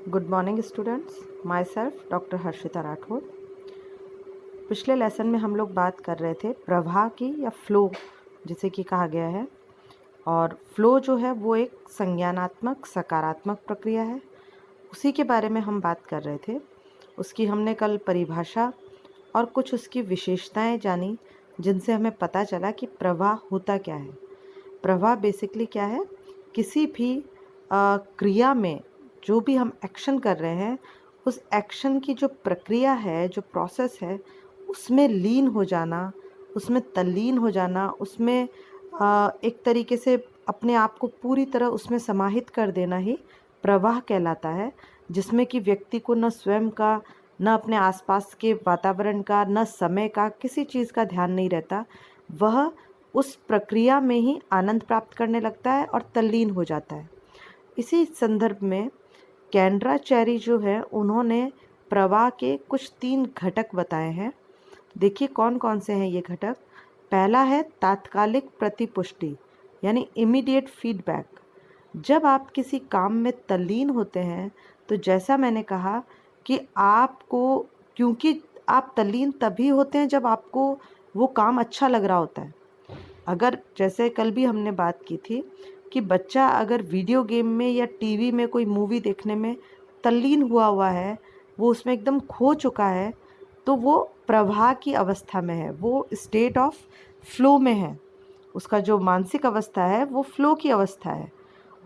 Good morning students, my self doctor Harshita Rathore. पिछले lesson में हम लोग बात कर रहे थे प्रवाह की या फ्लो जिसे कि कहा गया है। और फ्लो जो है वो एक संज्ञानात्मक सकारात्मक प्रक्रिया है, उसी के बारे में हम बात कर रहे थे। उसकी हमने कल परिभाषा और कुछ उसकी विशेषताएं जानी, जिनसे हमें पता चला कि प्रवाह होता क्या है। प्रवाह बेसिकली क्या है, किसी भी क्रिया में जो भी हम एक्शन कर रहे हैं, उस एक्शन की जो प्रक्रिया है, जो प्रोसेस है, उसमें लीन हो जाना, उसमें तल्लीन हो जाना, उसमें एक तरीके से अपने आप को पूरी तरह उसमें समाहित कर देना ही प्रवाह कहलाता है। जिसमें कि व्यक्ति को न स्वयं का, न अपने आसपास के वातावरण का, न समय का, किसी चीज़ का ध्यान नहीं रहता। वह उस प्रक्रिया में ही आनंद प्राप्त करने लगता है और तल्लीन हो जाता है। इसी संदर्भ में कैंड्राचेरी जो है, उन्होंने प्रवाह के कुछ 3 घटक बताए हैं। देखिए कौन कौन से हैं ये घटक। पहला है तात्कालिक प्रतिपुष्टि, यानी इमीडिएट फीडबैक। जब आप किसी काम में तल्लीन होते हैं, तो जैसा मैंने कहा कि आपको, क्योंकि आप तल्लीन तभी होते हैं जब आपको वो काम अच्छा लग रहा होता है। अगर जैसे कल भी हमने बात की थी कि बच्चा अगर वीडियो गेम में या टीवी में कोई मूवी देखने में तल्लीन हुआ है, वो उसमें एकदम खो चुका है, तो वो प्रवाह की अवस्था में है, वो स्टेट ऑफ फ्लो में है। उसका जो मानसिक अवस्था है वो फ्लो की अवस्था है।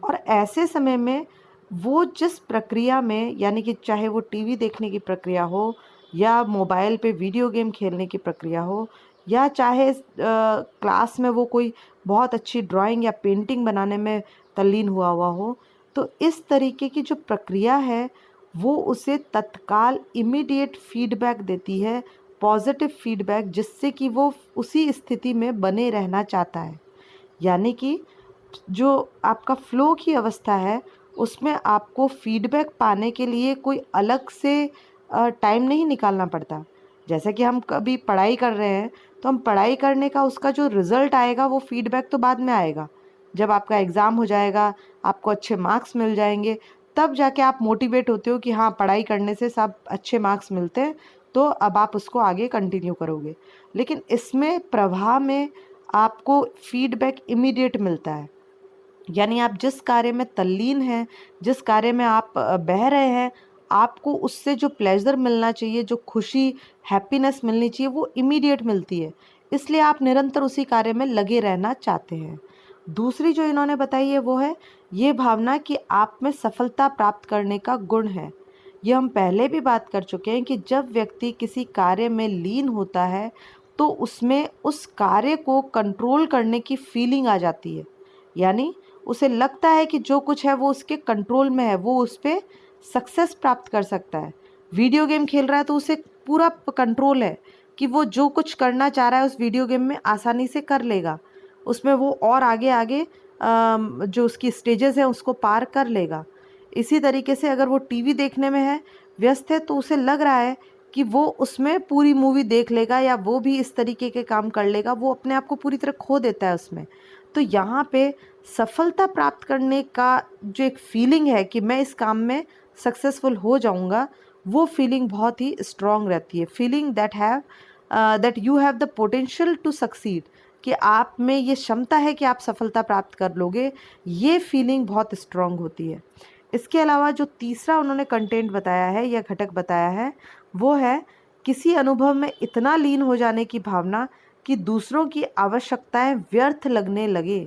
और ऐसे समय में वो जिस प्रक्रिया में, यानी कि चाहे वो टीवी देखने की प्रक्रिया हो, या मोबाइल पे वीडियो गेम खेलने की प्रक्रिया हो, या चाहे क्लास में वो कोई बहुत अच्छी ड्राइंग या पेंटिंग बनाने में तल्लीन हुआ हो, तो इस तरीके की जो प्रक्रिया है वो उसे तत्काल इमीडिएट फीडबैक देती है, पॉजिटिव फीडबैक, जिससे कि वो उसी स्थिति में बने रहना चाहता है। यानी कि जो आपका फ्लो की अवस्था है, उसमें आपको फीडबैक पाने के लिए कोई अलग से टाइम नहीं निकालना पड़ता। जैसे कि हम कभी पढ़ाई कर रहे हैं, तो हम पढ़ाई करने का उसका जो रिज़ल्ट आएगा वो फीडबैक तो बाद में आएगा। जब आपका एग्ज़ाम हो जाएगा, आपको अच्छे मार्क्स मिल जाएंगे, तब जाके आप मोटिवेट होते हो कि हाँ, पढ़ाई करने से सब अच्छे मार्क्स मिलते हैं, तो अब आप उसको आगे कंटिन्यू करोगे। लेकिन इसमें प्रवाह में आपको फीडबैक इमीडिएट मिलता है। यानी आप जिस कार्य में तल्लीन हैं, जिस कार्य में आप बह रहे हैं, आपको उससे जो प्लेजर मिलना चाहिए, जो खुशी, हैप्पीनेस मिलनी चाहिए, वो इमीडिएट मिलती है। इसलिए आप निरंतर उसी कार्य में लगे रहना चाहते हैं। दूसरी जो इन्होंने बताई है वो है ये भावना कि आप में सफलता प्राप्त करने का गुण है। ये हम पहले भी बात कर चुके हैं कि जब व्यक्ति किसी कार्य में लीन होता है, तो उसमें उस कार्य को कंट्रोल करने की फीलिंग आ जाती है। यानी उसे लगता है कि जो कुछ है वो उसके कंट्रोल में है, वो उस पर सक्सेस प्राप्त कर सकता है। वीडियो गेम खेल रहा है तो उसे पूरा कंट्रोल है कि वो जो कुछ करना चाह रहा है उस वीडियो गेम में आसानी से कर लेगा। उसमें वो और आगे आगे जो उसकी स्टेजेस हैं उसको पार कर लेगा। इसी तरीके से अगर वो टीवी देखने में है, व्यस्त है, तो उसे लग रहा है कि वो उसमें पूरी मूवी देख लेगा, या वो भी इस तरीके के काम कर लेगा, वो अपने आप को पूरी तरह खो देता है उसमें। तो यहाँ पे सफलता प्राप्त करने का जो एक फीलिंग है कि मैं इस काम में सक्सेसफुल हो जाऊंगा, वो फीलिंग बहुत ही स्ट्रांग रहती है। Feeling that you have the potential to succeed, कि आप में ये क्षमता है कि आप सफलता प्राप्त कर लोगे, ये फीलिंग बहुत स्ट्रांग होती है। इसके अलावा जो तीसरा उन्होंने कंटेंट बताया है या घटक बताया है, वो है किसी अनुभव में इतना लीन हो जाने की भावना कि दूसरों की आवश्यकताएं व्यर्थ लगने लगे।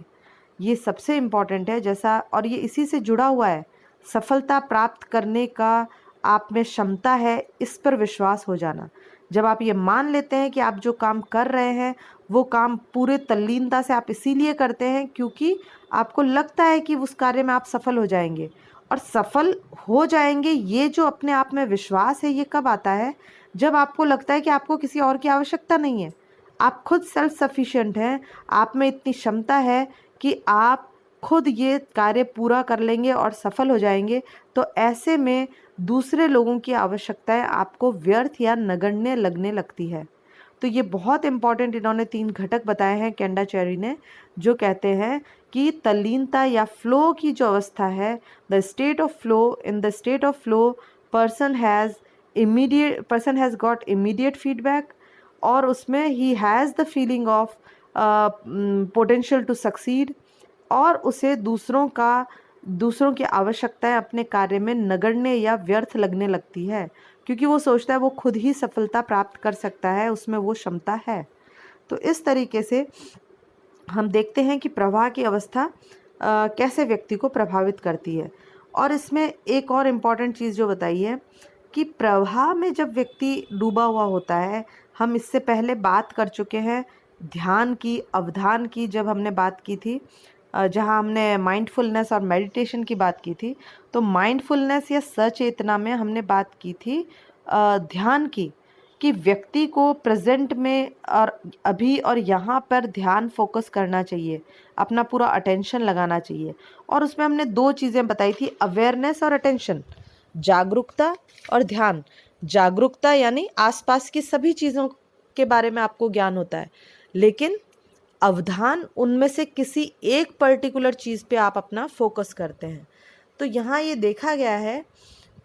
ये सबसे इम्पॉर्टेंट है, जैसा, और ये इसी से जुड़ा हुआ है। सफलता प्राप्त करने का आप में क्षमता है, इस पर विश्वास हो जाना। जब आप ये मान लेते हैं कि आप जो काम कर रहे हैं वो काम पूरे तल्लीनता से आप इसीलिए करते हैं क्योंकि आपको लगता है कि उस कार्य में आप सफल हो जाएंगे, और सफल हो जाएंगे, ये जो अपने आप में विश्वास है, ये कब आता है? जब आपको लगता है कि आपको किसी और की आवश्यकता नहीं है, आप खुद सेल्फ सफिशिएंट हैं, आप में इतनी क्षमता है कि आप खुद ये कार्य पूरा कर लेंगे और सफल हो जाएंगे। तो ऐसे में दूसरे लोगों की आवश्यकताएं आपको व्यर्थ या नगण्य लगने लगती है। तो ये बहुत इम्पॉर्टेंट इन्होंने 3 घटक बताए हैं कैंडाचेरी ने, जो कहते हैं कि तल्लीनता या फ्लो की जो अवस्था है, the state of flow, in the state of flow person has got immediate feedback, और उसमें ही has the feeling of potential to succeed, और उसे दूसरों की आवश्यकताएं अपने कार्य में नगण्य या व्यर्थ लगने लगती है, क्योंकि वो सोचता है वो खुद ही सफलता प्राप्त कर सकता है, उसमें वो क्षमता है। तो इस तरीके से हम देखते हैं कि प्रवाह की अवस्था कैसे व्यक्ति को प्रभावित करती है। और इसमें एक और इम्पॉर्टेंट चीज़ जो बताई है कि प्रवाह में जब व्यक्ति डूबा हुआ होता है, हम इससे पहले बात कर चुके हैं ध्यान की, अवधान की, जब हमने बात की थी, जहाँ हमने माइंडफुलनेस और मेडिटेशन की बात की थी। तो माइंडफुलनेस या सचेतना में हमने बात की थी ध्यान की, कि व्यक्ति को प्रेजेंट में और अभी और यहाँ पर ध्यान फोकस करना चाहिए, अपना पूरा अटेंशन लगाना चाहिए। और उसमें हमने 2 चीज़ें बताई थी, अवेयरनेस और अटेंशन, जागरूकता और ध्यान। जागरूकता यानी आसपास की सभी चीज़ों के बारे में आपको ज्ञान होता है, लेकिन अवधान उनमें से किसी एक पर्टिकुलर चीज़ पे आप अपना फोकस करते हैं। तो यहाँ ये देखा गया है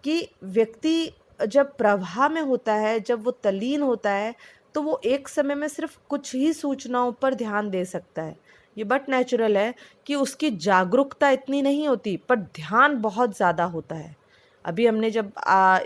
कि व्यक्ति जब प्रवाह में होता है, जब वो तल्लीन होता है, तो वो एक समय में सिर्फ कुछ ही सूचनाओं पर ध्यान दे सकता है। ये बट नेचुरल है कि उसकी जागरूकता इतनी नहीं होती, पर ध्यान बहुत ज़्यादा होता है। अभी हमने जब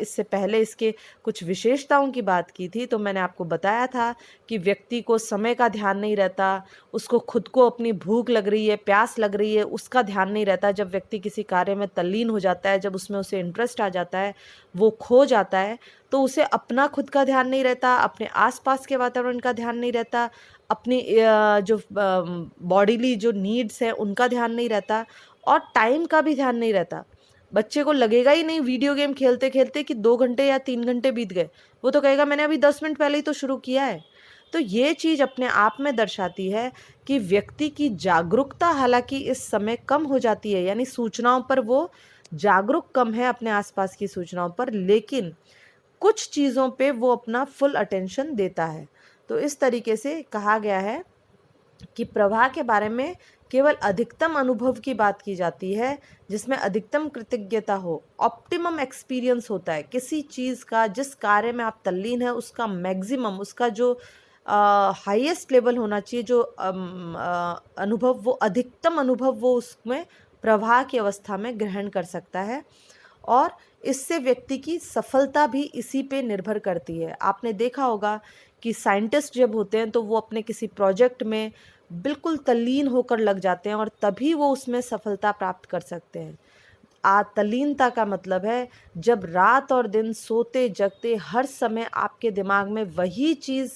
इससे पहले इसके कुछ विशेषताओं की बात की थी, तो मैंने आपको बताया था कि व्यक्ति को समय का ध्यान नहीं रहता, उसको खुद को अपनी भूख लग रही है, प्यास लग रही है, उसका ध्यान नहीं रहता। जब व्यक्ति किसी कार्य में तल्लीन हो जाता है, जब उसमें उसे इंटरेस्ट आ जाता है, वो खो जाता है, तो उसे अपना खुद का ध्यान नहीं रहता, अपने आसपास के वातावरण का ध्यान नहीं रहता, अपनी जो बॉडीली जो नीड्स हैं उनका ध्यान नहीं रहता, और टाइम का भी ध्यान नहीं रहता। बच्चे को लगेगा ही नहीं वीडियो गेम खेलते खेलते कि 2 घंटे या 3 घंटे बीत गए, वो तो कहेगा मैंने अभी 10 मिनट पहले ही तो शुरू किया है। तो ये चीज़ अपने आप में दर्शाती है कि व्यक्ति की जागरूकता हालांकि इस समय कम हो जाती है, यानी सूचनाओं पर वो जागरूक कम है अपने आसपास की सूचनाओं पर, लेकिन कुछ चीज़ों पे वो अपना फुल अटेंशन देता है। तो इस तरीके से कहा गया है कि प्रवाह के बारे में केवल अधिकतम अनुभव की बात की जाती है, जिसमें अधिकतम कृतज्ञता हो, ऑप्टिमम एक्सपीरियंस होता है किसी चीज़ का, जिस कार्य में आप तल्लीन है उसका मैक्सिमम, उसका जो हाईएस्ट लेवल होना चाहिए, जो अनुभव, वो अधिकतम अनुभव वो उसमें प्रवाह की अवस्था में ग्रहण कर सकता है। और इससे व्यक्ति की सफलता भी इसी पे निर्भर करती है। आपने देखा होगा कि साइंटिस्ट जब होते हैं तो वो अपने किसी प्रोजेक्ट में बिल्कुल तल्लीन होकर लग जाते हैं, और तभी वो उसमें सफलता प्राप्त कर सकते हैं। तल्लीनता का मतलब है जब रात और दिन सोते जगते हर समय आपके दिमाग में वही चीज़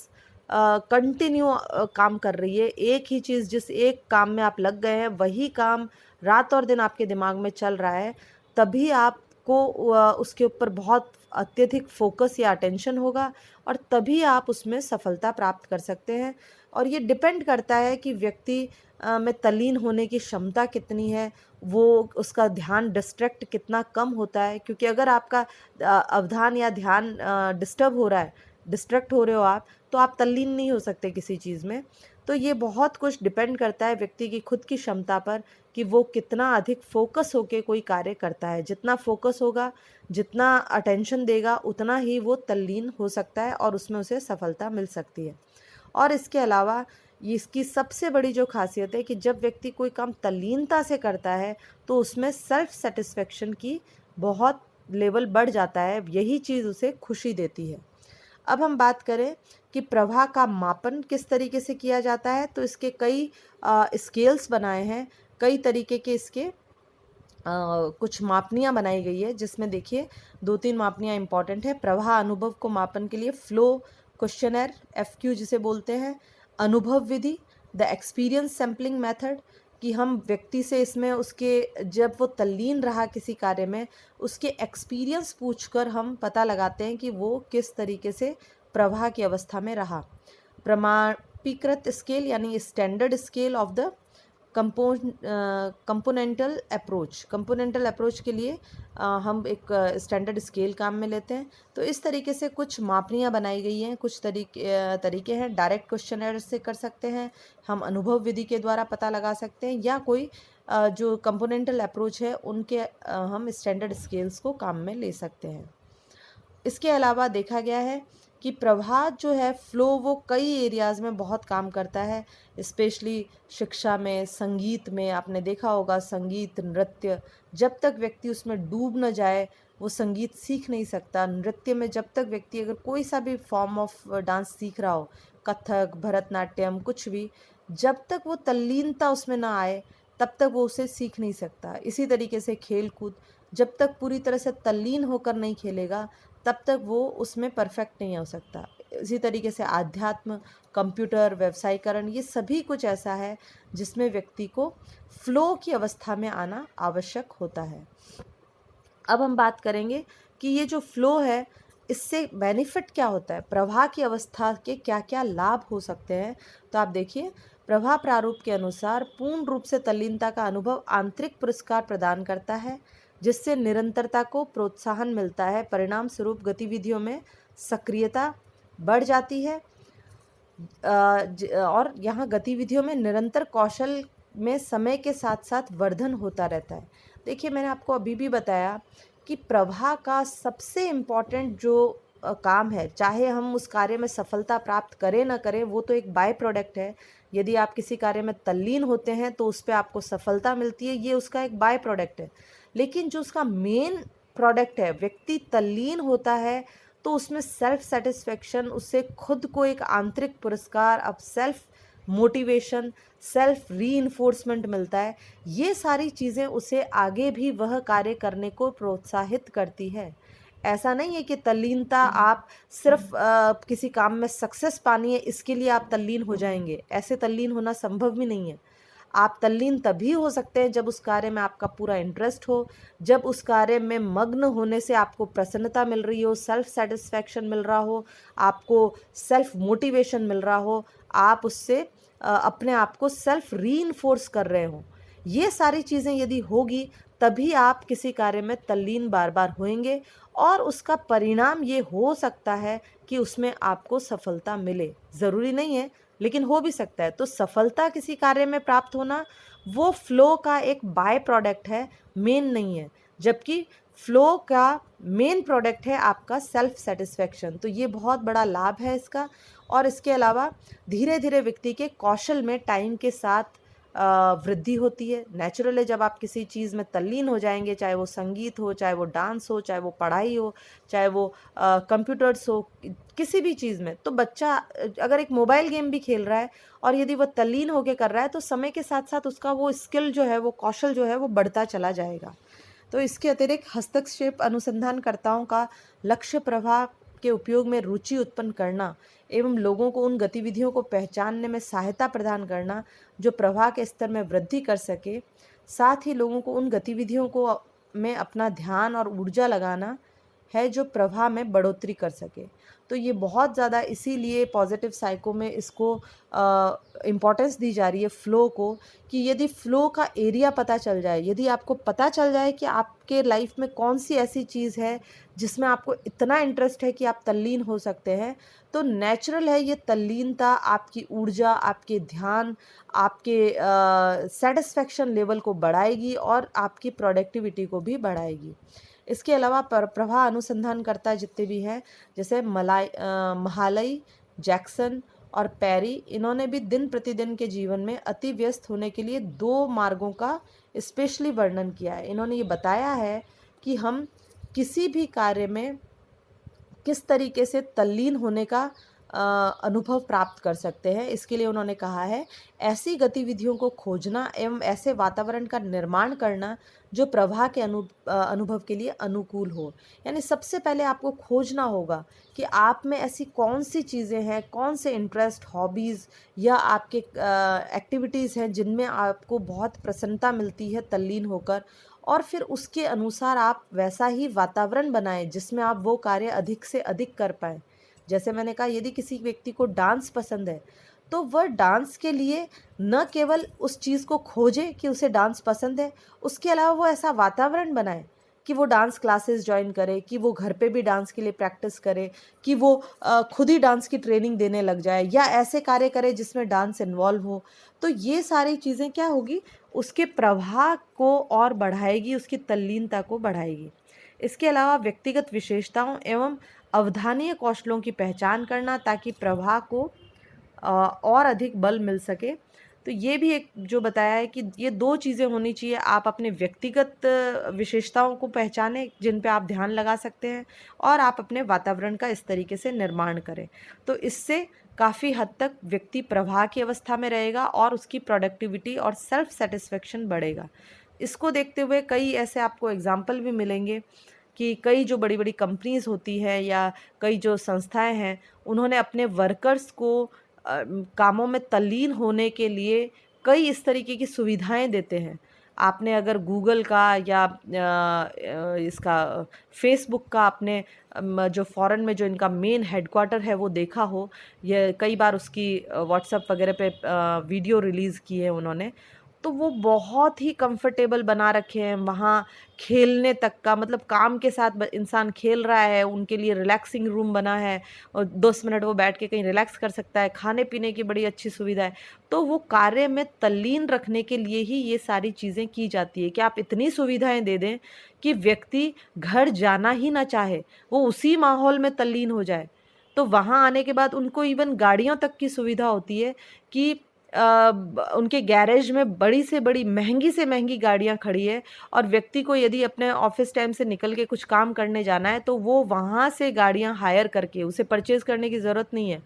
कंटिन्यू काम कर रही है, एक ही चीज़, जिस एक काम में आप लग गए हैं वही काम रात और दिन आपके दिमाग में चल रहा है, तभी आपको उसके ऊपर बहुत अत्यधिक फोकस या अटेंशन होगा, और तभी आप उसमें सफलता प्राप्त कर सकते हैं। और ये डिपेंड करता है कि व्यक्ति में तल्लीन होने की क्षमता कितनी है, वो उसका ध्यान डिस्ट्रैक्ट कितना कम होता है। क्योंकि अगर आपका अवधान या ध्यान डिस्टर्ब हो रहा है, डिस्ट्रैक्ट हो रहे हो आप, तो आप तल्लीन नहीं हो सकते किसी चीज़ में। तो ये बहुत कुछ डिपेंड करता है व्यक्ति की खुद की क्षमता पर कि वो कितना अधिक फोकस होके कोई कार्य करता है। जितना फोकस होगा, जितना अटेंशन देगा, उतना ही वो तल्लीन हो सकता है और उसमें उसे सफलता मिल सकती है। और इसके अलावा इसकी सबसे बड़ी जो खासियत है कि जब व्यक्ति कोई काम तल्लीनता से करता है, तो उसमें सेल्फ सेटिस्फेक्शन की बहुत लेवल बढ़ जाता है, यही चीज़ उसे खुशी देती है। अब हम बात करें कि प्रवाह का मापन किस तरीके से किया जाता है, तो इसके कई स्केल्स बनाए हैं, कई तरीके के इसके कुछ मापनियाँ बनाई गई है, जिसमें देखिए 2-3 मापनियाँ इंपॉर्टेंट है। प्रवाह अनुभव को मापन के लिए फ्लो क्वेश्चनर, FQ जिसे बोलते हैं, अनुभव विधि, द एक्सपीरियंस सैम्पलिंग मेथड, कि हम व्यक्ति से इसमें उसके जब वो तल्लीन रहा किसी कार्य में, उसके एक्सपीरियंस पूछकर हम पता लगाते हैं कि वो किस तरीके से प्रवाह की अवस्था में रहा। प्रमाणीकृत स्केल यानी standard scale of the componental approach के लिए हम एक स्टैंडर्ड स्केल काम में लेते हैं। तो इस तरीके से कुछ मापनियाँ बनाई गई हैं, कुछ तरीके हैं। डायरेक्ट क्वेश्चनर से कर सकते हैं, हम अनुभव विधि के द्वारा पता लगा सकते हैं, या कोई जो कंपोनेंटल अप्रोच है उनके हम स्टैंडर्ड स्केल्स को काम में ले सकते हैं। इसके अलावा देखा गया है कि प्रवाह जो है फ्लो, वो कई एरियाज़ में बहुत काम करता है, स्पेशली शिक्षा में, संगीत में। आपने देखा होगा संगीत, नृत्य, जब तक व्यक्ति उसमें डूब न जाए वो संगीत सीख नहीं सकता। नृत्य में जब तक व्यक्ति अगर कोई सा भी फॉर्म ऑफ डांस सीख रहा हो, कथक, भरतनाट्यम, कुछ भी, जब तक वो तल्लीनता उसमें ना आए तब तक वो उसे सीख नहीं सकता। इसी तरीके से खेल कूद, जब तक पूरी तरह से तल्लीन होकर नहीं खेलेगा तब तक वो उसमें परफेक्ट नहीं हो सकता। इसी तरीके से आध्यात्म, कंप्यूटर, व्यवसायीकरण, ये सभी कुछ ऐसा है जिसमें व्यक्ति को फ्लो की अवस्था में आना आवश्यक होता है। अब हम बात करेंगे कि ये जो फ्लो है इससे बेनिफिट क्या होता है, प्रवाह की अवस्था के क्या क्या लाभ हो सकते हैं। तो आप देखिए, प्रवाह प्रारूप के अनुसार पूर्ण रूप से तल्लीनता का अनुभव आंतरिक पुरस्कार प्रदान करता है, जिससे निरंतरता को प्रोत्साहन मिलता है। परिणाम स्वरूप गतिविधियों में सक्रियता बढ़ जाती है और यहाँ गतिविधियों में निरंतर कौशल में समय के साथ साथ वर्धन होता रहता है। देखिए, मैंने आपको अभी भी बताया कि प्रवाह का सबसे इम्पॉर्टेंट जो काम है, चाहे हम उस कार्य में सफलता प्राप्त करें ना करें, वो तो एक बाय प्रोडक्ट है। यदि आप किसी कार्य में तल्लीन होते हैं तो उस पर आपको सफलता मिलती है, ये उसका एक बाय प्रोडक्ट है। लेकिन जो उसका मेन प्रोडक्ट है, व्यक्ति तल्लीन होता है तो उसमें सेल्फ सेटिस्फेक्शन, उससे खुद को एक आंतरिक पुरस्कार, अब सेल्फ मोटिवेशन, सेल्फ रीइंफोर्समेंट मिलता है। ये सारी चीज़ें उसे आगे भी वह कार्य करने को प्रोत्साहित करती है। ऐसा नहीं है कि तल्लीनता आप सिर्फ किसी काम में सक्सेस पानी है इसके लिए आप तल्लीन हो जाएंगे, ऐसे तल्लीन होना संभव भी नहीं है। आप तल्लीन तभी हो सकते हैं जब उस कार्य में आपका पूरा इंटरेस्ट हो, जब उस कार्य में मग्न होने से आपको प्रसन्नता मिल रही हो, सेल्फ सेटिस्फैक्शन मिल रहा हो, आपको सेल्फ मोटिवेशन मिल रहा हो, आप उससे अपने आप को सेल्फ रीइंफोर्स कर रहे हो। ये सारी चीज़ें यदि होगी तभी आप किसी कार्य में तल्लीन बार बार होएंगे और उसका परिणाम ये हो सकता है कि उसमें आपको सफलता मिले। ज़रूरी नहीं है, लेकिन हो भी सकता है। तो सफलता किसी कार्य में प्राप्त होना वो फ्लो का एक बाय प्रोडक्ट है, मेन नहीं है। जबकि फ्लो का मेन प्रोडक्ट है आपका सेल्फ सेटिस्फेक्शन। तो ये बहुत बड़ा लाभ है इसका। और इसके अलावा धीरे धीरे व्यक्ति के कौशल में टाइम के साथ वृद्धि होती है। नेचुरल है, जब आप किसी चीज़ में तल्लीन हो जाएंगे, चाहे वो संगीत हो, चाहे वो डांस हो, चाहे वो पढ़ाई हो, चाहे वो कंप्यूटर्स हो, किसी भी चीज़ में, तो बच्चा अगर एक मोबाइल गेम भी खेल रहा है और यदि वो तल्लीन होकर कर रहा है तो समय के साथ साथ उसका वो स्किल जो है, वो कौशल जो है, वो बढ़ता चला जाएगा। तो इसके अतिरिक्त हस्तक्षेप अनुसंधानकर्ताओं का लक्ष्य प्रवाह के उपयोग में रुचि उत्पन्न करना एवं लोगों को उन गतिविधियों को पहचानने में सहायता प्रदान करना जो प्रवाह के स्तर में वृद्धि कर सके, साथ ही लोगों को उन गतिविधियों को में अपना ध्यान और ऊर्जा लगाना है जो प्रवाह में बढ़ोतरी कर सके। तो ये बहुत ज़्यादा इसीलिए पॉजिटिव साइको में इसको इम्पोर्टेंस दी जा रही है फ़्लो को, कि यदि फ़्लो का एरिया पता चल जाए, यदि आपको पता चल जाए कि आपके लाइफ में कौन सी ऐसी चीज़ है जिसमें आपको इतना इंटरेस्ट है कि आप तल्लीन हो सकते हैं, तो नेचुरल है ये तल्लीनता आपकी ऊर्जा, आपके ध्यान, आपके सेटिस्फेक्शन लेवल को बढ़ाएगी और आपकी प्रोडक्टिविटी को भी बढ़ाएगी। इसके अलावा प्रवाह अनुसंधानकर्ता जितने भी हैं, जैसे महालई, जैक्सन और पेरी, इन्होंने भी दिन प्रतिदिन के जीवन में अति व्यस्त होने के लिए 2 मार्गों का स्पेशली वर्णन किया है। इन्होंने ये बताया है कि हम किसी भी कार्य में किस तरीके से तल्लीन होने का अनुभव प्राप्त कर सकते हैं। इसके लिए उन्होंने कहा है, ऐसी गतिविधियों को खोजना एवं ऐसे वातावरण का निर्माण करना जो प्रवाह के अनुभव के लिए अनुकूल हो। यानी सबसे पहले आपको खोजना होगा कि आप में ऐसी कौन सी चीज़ें हैं, कौन से इंटरेस्ट, हॉबीज़ या आपके एक्टिविटीज़ हैं जिनमें आपको बहुत प्रसन्नता मिलती है तल्लीन होकर, और फिर उसके अनुसार आप वैसा ही वातावरण बनाएं जिसमें आप वो कार्य अधिक से अधिक कर पाएँ। जैसे मैंने कहा, यदि किसी व्यक्ति को डांस पसंद है तो वह डांस के लिए न केवल उस चीज़ को खोजे कि उसे डांस पसंद है, उसके अलावा वो ऐसा वातावरण बनाए कि वो डांस क्लासेस ज्वाइन करे, कि वो घर पे भी डांस के लिए प्रैक्टिस करे, कि वो खुद ही डांस की ट्रेनिंग देने लग जाए या ऐसे कार्य करे जिसमें डांस इन्वॉल्व हो। तो ये सारी चीज़ें क्या होगी, उसके प्रवाह को और बढ़ाएगी, उसकी तल्लीनता को बढ़ाएगी। इसके अलावा व्यक्तिगत विशेषताओं एवं अवधानीय कौशलों की पहचान करना ताकि प्रवाह को और अधिक बल मिल सके। तो ये भी एक जो बताया है कि ये 2 चीज़ें होनी चाहिए, आप अपने व्यक्तिगत विशेषताओं को पहचानें जिन पे आप ध्यान लगा सकते हैं, और आप अपने वातावरण का इस तरीके से निर्माण करें। तो इससे काफ़ी हद तक व्यक्ति प्रवाह की अवस्था में रहेगा और उसकी प्रोडक्टिविटी और सेल्फ सैटिस्फैक्शन बढ़ेगा। इसको देखते हुए कई ऐसे आपको एग्ज़ाम्पल भी मिलेंगे कि कई जो बड़ी-बड़ी कंपनीज़ होती हैं या कई जो संस्थाएँ हैं, उन्होंने अपने वर्कर्स को कामों में तल्लीन होने के लिए कई इस तरीके की सुविधाएं देते हैं। आपने अगर गूगल का या इसका फेसबुक का आपने जो फ़ॉरेन में जो इनका मेन हेडक्वार्टर है वो देखा हो, ये कई बार उसकी व्हाट्सएप वगैरह पे वीडियो रिलीज़ की है उन्होंने, तो वो बहुत ही कंफर्टेबल बना रखे हैं वहाँ। खेलने तक का मतलब काम के साथ इंसान खेल रहा है, उनके लिए रिलैक्सिंग रूम बना है और 10 मिनट वो बैठ के कहीं रिलैक्स कर सकता है, खाने पीने की बड़ी अच्छी सुविधा है। तो वो कार्य में तल्लीन रखने के लिए ही ये सारी चीज़ें की जाती है कि आप इतनी सुविधाएं दे दें कि व्यक्ति घर जाना ही ना चाहे, वो उसी माहौल में तल्लीन हो जाए। तो वहाँ आने के बाद उनको इवन गाड़ियों तक की सुविधा होती है कि उनके गैरेज में बड़ी से बड़ी, महंगी से महंगी गाड़ियाँ खड़ी है, और व्यक्ति को यदि अपने ऑफिस टाइम से निकल के कुछ काम करने जाना है तो वो वहाँ से गाड़ियाँ हायर करके, उसे परचेज़ करने की ज़रूरत नहीं है,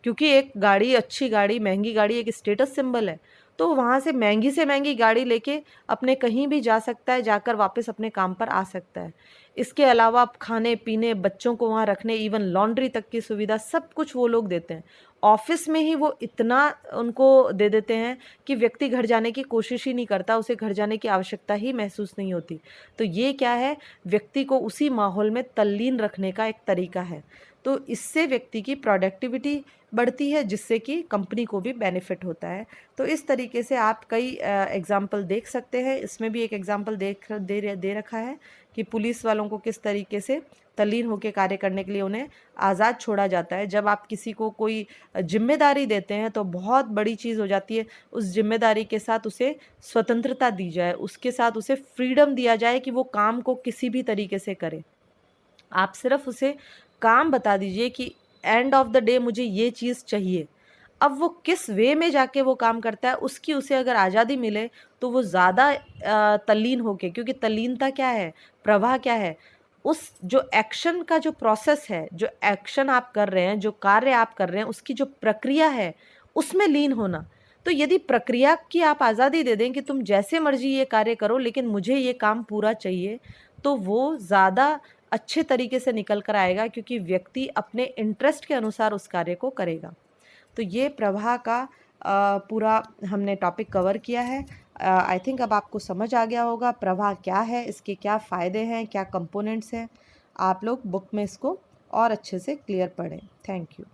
क्योंकि एक गाड़ी, अच्छी गाड़ी, महंगी गाड़ी एक स्टेटस सिंबल है। तो वहाँ से महंगी गाड़ी लेके अपने कहीं भी जा सकता है, जाकर वापस अपने काम पर आ सकता है। इसके अलावा आप खाने-पीने, बच्चों को वहाँ रखने, इवन लॉन्ड्री तक की सुविधा सब कुछ वो लोग देते हैं। ऑफ़िस में ही वो इतना उनको दे देते हैं कि व्यक्ति घर जाने की कोशिश ही नहीं करता, उसे घर जाने की आवश्यकता ही महसूस नहीं होती। तो ये क्या है, व्यक्ति को उसी माहौल में तल्लीन रखने का एक तरीका है। तो इससे व्यक्ति की प्रोडक्टिविटी बढ़ती है, जिससे कि कंपनी को भी बेनिफिट होता है। तो इस तरीके से आप कई एग्ज़ाम्पल देख सकते हैं। इसमें भी एक एग्ज़ाम्पल दे रखा है कि पुलिस वालों को किस तरीके से तल्लीन होकर कार्य करने के लिए उन्हें आज़ाद छोड़ा जाता है। जब आप किसी को कोई ज़िम्मेदारी देते हैं तो बहुत बड़ी चीज़ हो जाती है, उस ज़िम्मेदारी के साथ उसे स्वतंत्रता दी जाए, उसके साथ उसे फ्रीडम दिया जाए कि वो काम को किसी भी तरीके से करे। आप सिर्फ़ उसे काम बता दीजिए कि एंड ऑफ द डे मुझे ये चीज़ चाहिए। अब वो किस वे में जाके वो काम करता है, उसकी उसे अगर आज़ादी मिले तो वो ज़्यादा तल्लीन होके, क्योंकि तल्लीनता क्या है, प्रवाह क्या है, उस जो एक्शन का जो प्रोसेस है, जो एक्शन आप कर रहे हैं, जो कार्य आप कर रहे हैं, उसकी जो प्रक्रिया है, उसमें लीन होना। तो यदि प्रक्रिया की आप आज़ादी दे दें कि तुम जैसे मर्ज़ी ये कार्य करो लेकिन मुझे ये काम पूरा चाहिए, तो वो ज़्यादा अच्छे तरीके से निकल कर आएगा, क्योंकि व्यक्ति अपने इंटरेस्ट के अनुसार उस कार्य को करेगा। तो ये प्रवाह का पूरा हमने टॉपिक कवर किया है। आई थिंक अब आपको समझ आ गया होगा प्रवाह क्या है, इसके क्या फ़ायदे हैं, क्या कंपोनेंट्स हैं। आप लोग बुक में इसको और अच्छे से क्लियर पढ़ें। Thank you.